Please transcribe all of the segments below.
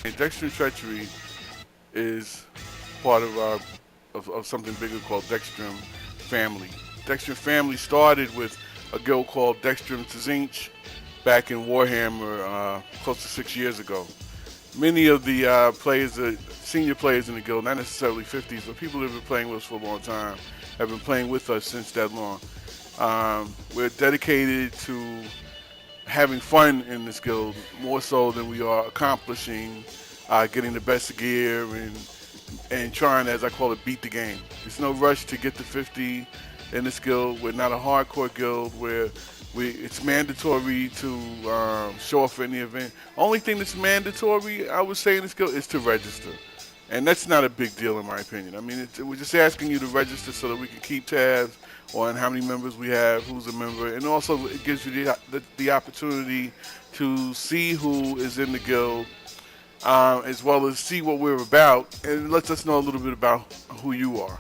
And Dexteram Treachery is part of something bigger called Dexteram Family. Dexteram Family started with a guild called Dexteram Tzinch back in Warhammer close to 6 years ago. Many of the players, senior players in the guild, not necessarily 50s, but people who have been playing with us for a long time, have been playing with us since that long. We're dedicated to having fun in this guild more so than we are accomplishing, getting the best gear and trying, as I call it, beat the game. There's no rush to get to 50 in this guild. We're not a hardcore guild where it's mandatory to show up for any event. Only thing that's mandatory, I would say, in this guild is to register. And that's not a big deal in my opinion. I mean, we're just asking you to register so that we can keep tabs on how many members we have, who's a member, and also it gives you the opportunity to see who is in the guild, as well as see what we're about, and it lets us know a little bit about who you are.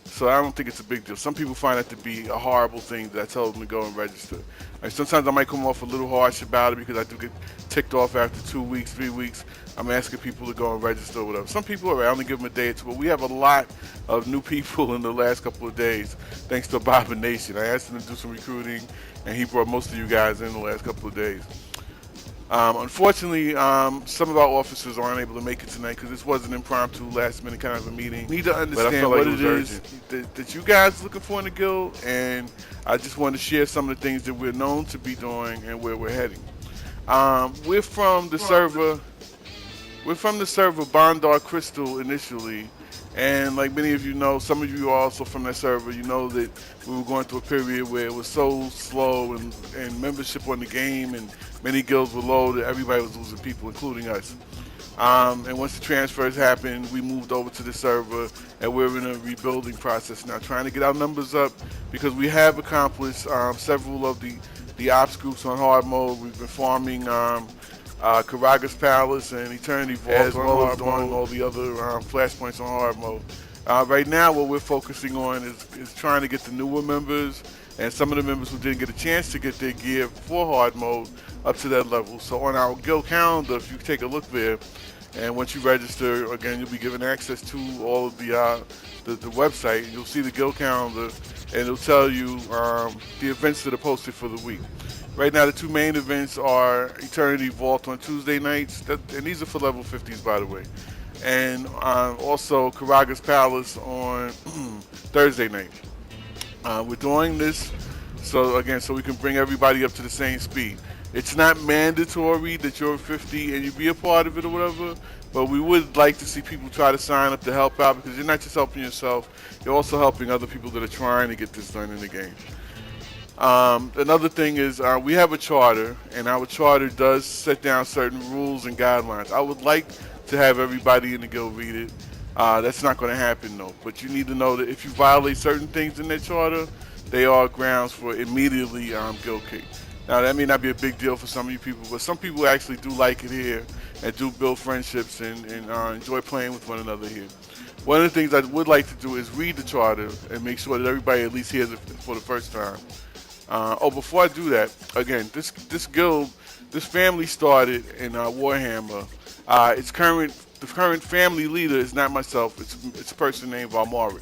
So I don't think it's a big deal. Some people find it to be a horrible thing that I tell them to go and register. And sometimes I might come off a little harsh about it because I do get ticked off after 2 weeks, 3 weeks. I'm asking people to go and register or whatever. Some people are right. I only give them a day or two, but we have a lot of new people in the last couple of days thanks to Bob and Nation. I asked him to do some recruiting, and he brought most of you guys in the last couple of days. Unfortunately, some of our officers aren't able to make it tonight because this was an impromptu, last-minute kind of a meeting. We need to understand what it is that you guys are looking for in the guild, and I just want to share some of the things that we're known to be doing and where we're heading. We're from the server. We're from the server Bondar Crystal initially, and like many of you know, some of you are also from that server. You know that we were going through a period where it was so slow and membership on the game, and many guilds were low that everybody was losing people, including us. And once the transfers happened, we moved over to the server, and we're in a rebuilding process now, trying to get our numbers up because we have accomplished several of the ops groups on hard mode. We've been farming Karaga's Palace and Eternity Vault, as well as doing all the other flashpoints on hard mode. Right now, what we're focusing on is trying to get the newer members and some of the members who didn't get a chance to get their gear for hard mode up to that level. So on our guild calendar, if you take a look there, and once you register, again, you'll be given access to all of the website. You'll see the guild calendar, and it'll tell you the events that are posted for the week. Right now, the two main events are Eternity Vault on Tuesday nights, and these are for level 50s, by the way, and also Karaga's Palace on Thursday night. We're doing this so we can bring everybody up to the same speed. It's not mandatory that you're 50 and you be a part of it or whatever, but we would like to see people try to sign up to help out because you're not just helping yourself, you're also helping other people that are trying to get this done in the game. Another thing is we have a charter, and our charter does set down certain rules and guidelines. I would like to have everybody in the guild read it. That's not going to happen, though. But you need to know that if you violate certain things in that charter, they are grounds for immediately guild kick. Now, that may not be a big deal for some of you people, but some people actually do like it here and do build friendships and enjoy playing with one another here. One of the things I would like to do is read the charter and make sure that everybody at least hears it for the first time. Before I do that, again, this guild, this family started in Warhammer. The current family leader is not myself. It's a person named Valmaric.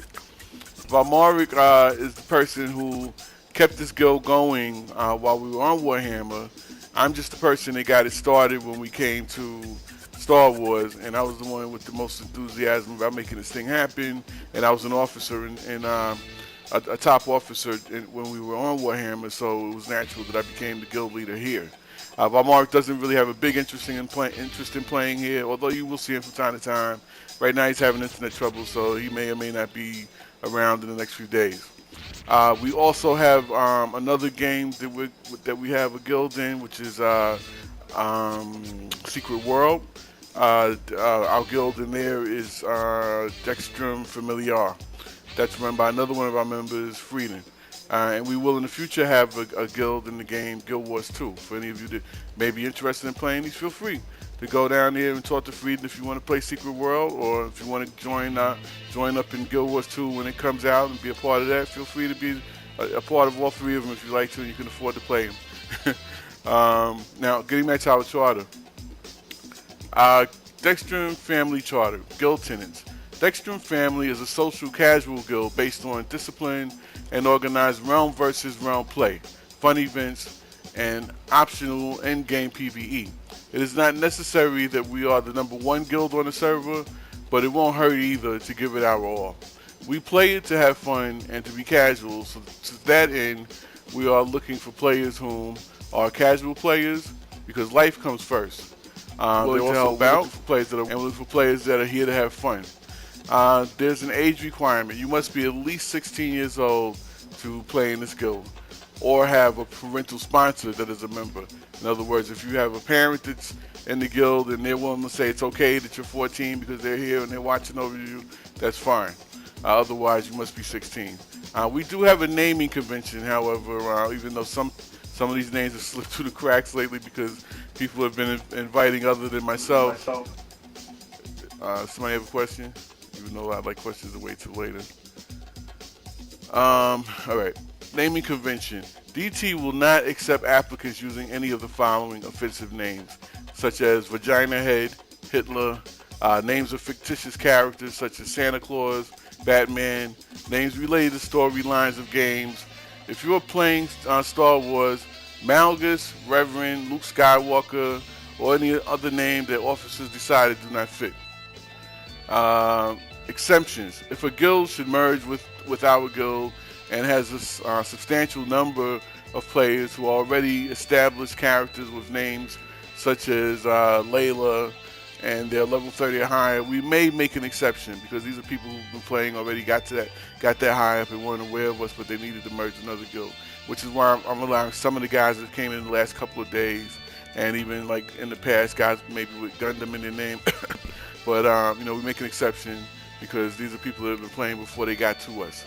Valmaric is the person who kept this guild going while we were on Warhammer. I'm just the person that got it started when we came to Star Wars, and I was the one with the most enthusiasm about making this thing happen. And I was an officer and a top officer when we were on Warhammer, so it was natural that I became the guild leader here. Valmaric doesn't really have a big interest in playing here, although you will see him from time to time. Right now he's having internet trouble, so he may or may not be around in the next few days. We also have another game that we have a guild in, which is Secret World. Our guild in there is Dexteram Familiar. That's run by another one of our members, Frieden. And we will in the future have a guild in the game, Guild Wars 2. For any of you that may be interested in playing these, feel free to go down there and talk to Frieden if you want to play Secret World, or if you want to join up in Guild Wars 2 when it comes out and be a part of that. Feel free to be a part of all three of them if you like to, and you can afford to play them. Now, getting back to our charter. Dexteram Family Charter, Guild Tenants. Dexteram Family is a social casual guild based on discipline and organized realm versus realm play, fun events, and optional end-game PvE. It is not necessary that we are the number one guild on the server, but it won't hurt either to give it our all. We play it to have fun and to be casual, so to that end, we are looking for players whom are casual players because life comes first. They also help out for players that are and look for players that are here to have fun. There's an age requirement. You must be at least 16 years old to play in this guild, or have a parental sponsor that is a member. In other words, if you have a parent that's in the guild and they're willing to say it's okay that you're 14 because they're here and they're watching over you, that's fine. Otherwise, you must be 16. We do have a naming convention, however, even though some of these names have slipped through the cracks lately because people have been inviting other than myself. Somebody have a question? Even though I'd like questions to wait till later. All right. Naming convention. DT will not accept applicants using any of the following offensive names, such as Vagina Head, Hitler, names of fictitious characters such as Santa Claus, Batman, names related to storylines of games. If you are playing Star Wars, Malgus, Reverend, Luke Skywalker, or any other name that officers decided do not fit. Exemptions. If a guild should merge with our guild and has a substantial number of players who are already established characters with names such as Layla, and they're level 30 or higher, we may make an exception because these are people who've been playing already, got that high up and weren't aware of us, but they needed to merge another guild, which is why I'm allowing some of the guys that came in the last couple of days, and even like in the past, guys maybe with Gundam in their name, but we make an exception because these are people that have been playing before they got to us.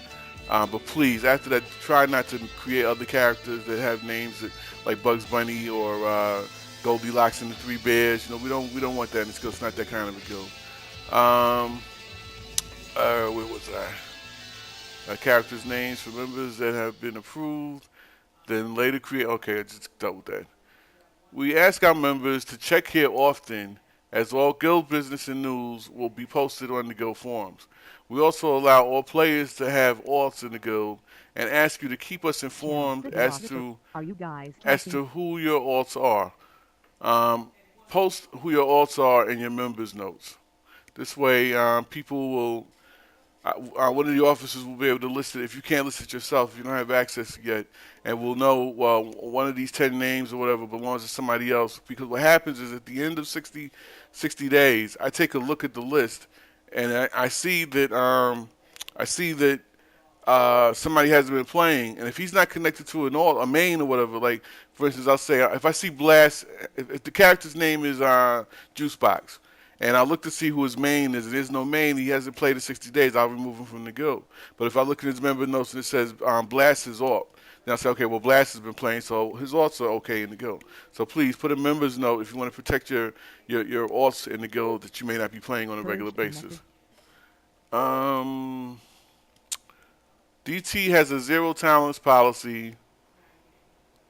But please, after that, try not to create other characters that have names that, like Bugs Bunny or Goldilocks and the Three Bears. We don't want that in this guild. It's not that kind of a guild. Where was I? Characters' names for members that have been approved, then later create. Okay, I just doubled that. We ask our members to check here often, as all guild business and news will be posted on the guild forums. We also allow all players to have alts in the guild and ask you to keep us informed as to who your alts are. Post who your alts are in your members' notes. This way, people will. One of the officers will be able to list it. If you can't list it yourself, if you don't have access yet, and we'll know, well, one of these 10 names or whatever belongs to somebody else. Because what happens is at the end of 60 days, I take a look at the list, and I see that somebody hasn't been playing, and if he's not connected to a main or whatever, like for instance, I'll say if I see Blast, if the character's name is Juicebox, and I look to see who his main is, and there's no main, he hasn't played in 60 days, I'll remove him from the guild. But if I look at his member notes and it says Blast is alt, then I'll say, okay, well, Blast has been playing, so his alts are okay in the guild. So please put a member's note if you want to protect your alts in the guild that you may not be playing on a regular basis. DT has a zero tolerance policy.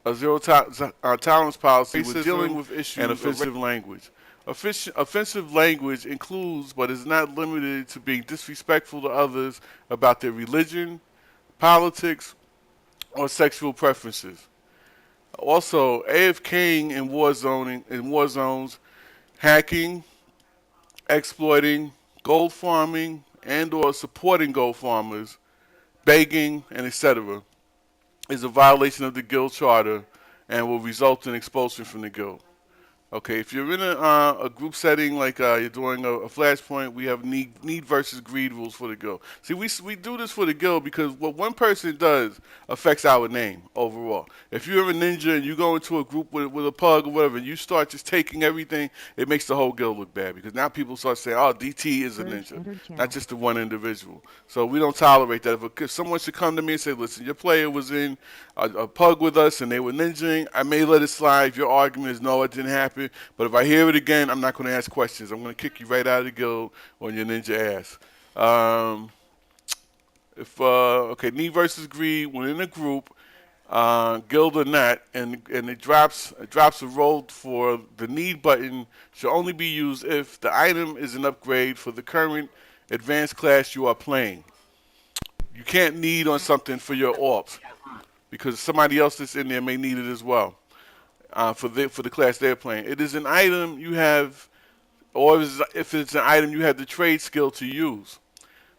Tolerance policy with dealing with issues and offensive language. Offensive language includes, but is not limited to, being disrespectful to others about their religion, politics, or sexual preferences. Also, AFKing in war zones, hacking, exploiting, gold farming, and/or supporting gold farmers, begging, and etc. is a violation of the guild charter and will result in expulsion from the guild. Okay, if you're in a group setting like you're doing a flashpoint, we have need versus greed rules for the guild. See, we do this for the guild because what one person does affects our name overall. If you're a ninja and you go into a group with a pug or whatever, and you start just taking everything, it makes the whole guild look bad because now people start saying, oh, DT is a ninja, not just the one individual. So we don't tolerate that. If someone should come to me and say, listen, your player was in a pug with us and they were ninjaing, I may let it slide if your argument is no, it didn't happen. But if I hear it again, I'm not going to ask questions. I'm going to kick you right out of the guild on your ninja ass. Okay, need versus greed. When in a group, guild or not, and it drops a roll for the need button should only be used if the item is an upgrade for the current advanced class you are playing. You can't need on something for your AWP because somebody else that's in there may need it as well for the class they're playing. It is an item you have, or if it's an item you have the trade skill to use.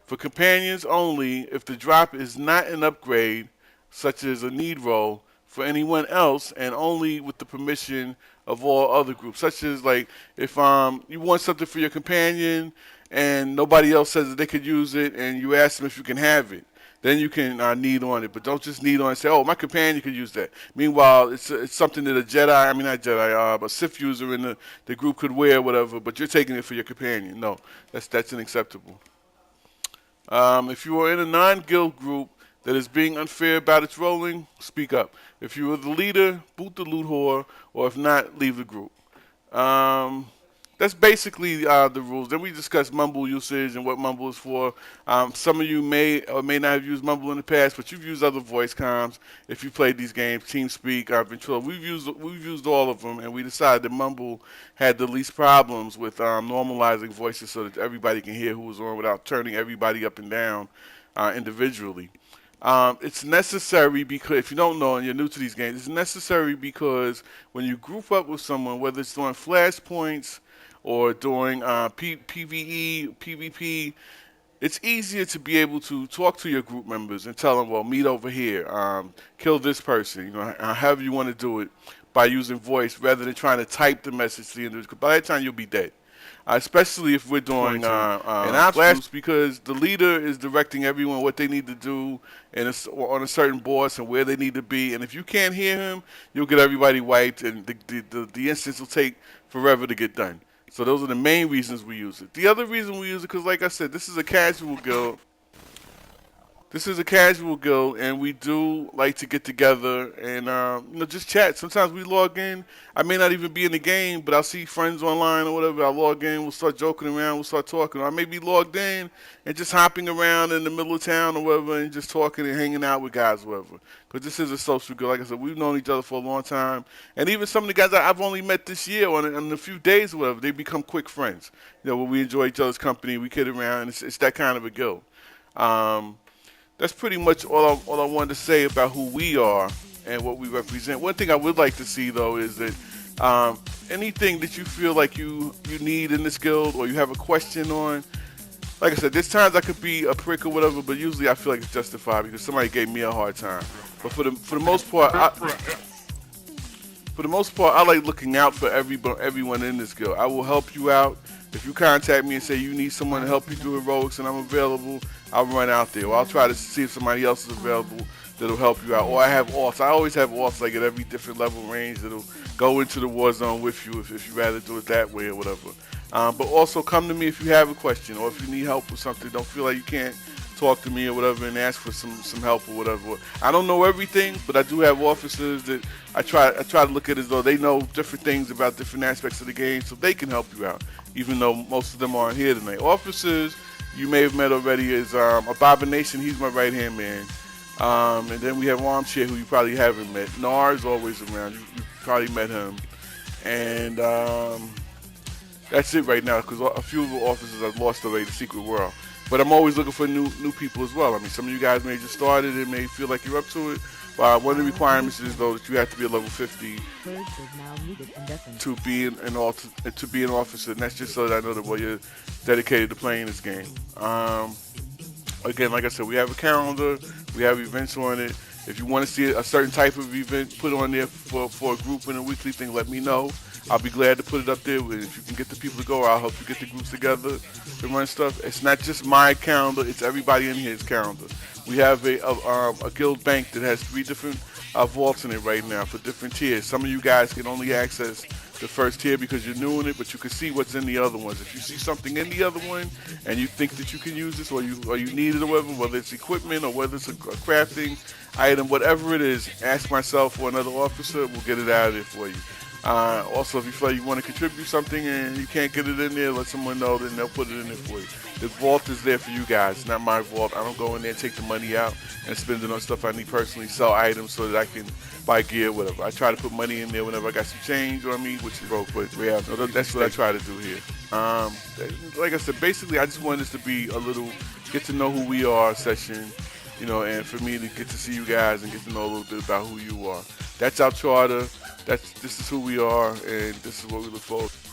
For companions only, if the drop is not an upgrade, such as a need roll, for anyone else, and only with the permission of all other groups. Such as like if you want something for your companion and nobody else says that they could use it, and you ask them if you can have it. Then you can need on it, but don't just need on and say, "Oh, my companion could use that." Meanwhile, it's something that a Jedi, I mean not Jedi, a Sith user in the group could wear, whatever. But you're taking it for your companion. No, that's unacceptable. If you are in a non-guild group that is being unfair about its rolling, speak up. If you are the leader, boot the loot whore, or if not, leave the group. Um, that's basically the rules. Then we discuss Mumble usage and what Mumble is for. Some of you may or may not have used Mumble in the past, but you've used other voice comms. If you played these games, TeamSpeak, Ventura, we've used all of them, and we decided that Mumble had the least problems with normalizing voices so that everybody can hear who was on without turning everybody up and down individually. It's necessary because if you don't know and you're new to these games, it's necessary because when you group up with someone, whether it's doing flashpoints or doing PVE, PvP, it's easier to be able to talk to your group members and tell them, well, meet over here, kill this person, however you want to do it by using voice rather than trying to type the message to the individual. By that time, you'll be dead. Especially if we're doing an ops groups, because the leader is directing everyone what they need to do on a certain boss and where they need to be. And if you can't hear him, you'll get everybody wiped, and the instance will take forever to get done. So those are the main reasons we use it. The other reason we use it, because like I said, this is a casual guild. This is a casual guild, and we do like to get together and just chat. Sometimes we log in. I may not even be in the game, but I'll see friends online or whatever. I'll log in. We'll start joking around. We'll start talking. Or I may be logged in and just hopping around in the middle of town or whatever, and just talking and hanging out with guys or whatever. Because this is a social guild. Like I said, we've known each other for a long time, and even some of the guys I've only met this year or in a few days or whatever, they become quick friends. Where we enjoy each other's company, we kid around, and it's that kind of a guild. That's pretty much all I wanted to say about who we are and what we represent. One thing I would like to see, though, is that anything that you feel like you need in this guild or you have a question on, like I said, there's times I could be a prick or whatever, but usually I feel like it's justified because somebody gave me a hard time. But for the most part, I like looking out for everyone in this guild. I will help you out. If you contact me and say you need someone to help you do heroics and I'm available, I'll run out there. Or I'll try to see if somebody else is available that'll help you out. Or I have offs. I always have offs like at every different level range that'll go into the war zone with you if you rather do it that way or whatever. But also come to me if you have a question or if you need help with something. Don't feel like you can't talk to me or whatever and ask for some help or whatever. I don't know everything, but I do have officers that I try to look at as though they know different things about different aspects of the game so they can help you out, even though most of them aren't here tonight. Officers you may have met already is Abomination. He's my right-hand man. And then we have Armchair, who you probably haven't met. Nar's always around. You probably met him. And that's it right now, because a few of the officers I've lost already, the Secret World. But I'm always looking for new people as well. I mean, some of you guys may have just started and may feel like you're up to it. One of the requirements is, though, that you have to be a level 50 to be an officer, and that's just so that I know that you're dedicated to playing this game. Again, like I said, we have a calendar, we have events on it. If you want to see a certain type of event put on there for a group and a weekly thing, let me know. I'll be glad to put it up there. If you can get the people to go, I'll help you get the groups together to run stuff. It's not just my calendar, it's everybody in here's calendar. We have a guild bank that has 3 different vaults in it right now for different tiers. Some of you guys can only access the first tier because you're new in it, but you can see what's in the other ones. If you see something in the other one and you think that you can use this or you need it or whether it's equipment or whether it's a crafting item, whatever it is, ask myself or another officer, we'll get it out of there for you. Also, if you feel like you want to contribute something and you can't get it in there, let someone know, then they'll put it in there for you. The vault is there for you guys. It's not my vault. I don't go in there and take the money out and spend it on stuff I need personally, sell items so that I can buy gear, whatever. I try to put money in there whenever I got some change on me, which is broke, but yeah, so that's what I try to do here. Like I said, basically, I just want this to be a little get to know who we are session, and for me to get to see you guys and get to know a little bit about who you are. That's our charter. This is who we are, and this is what we look forward to.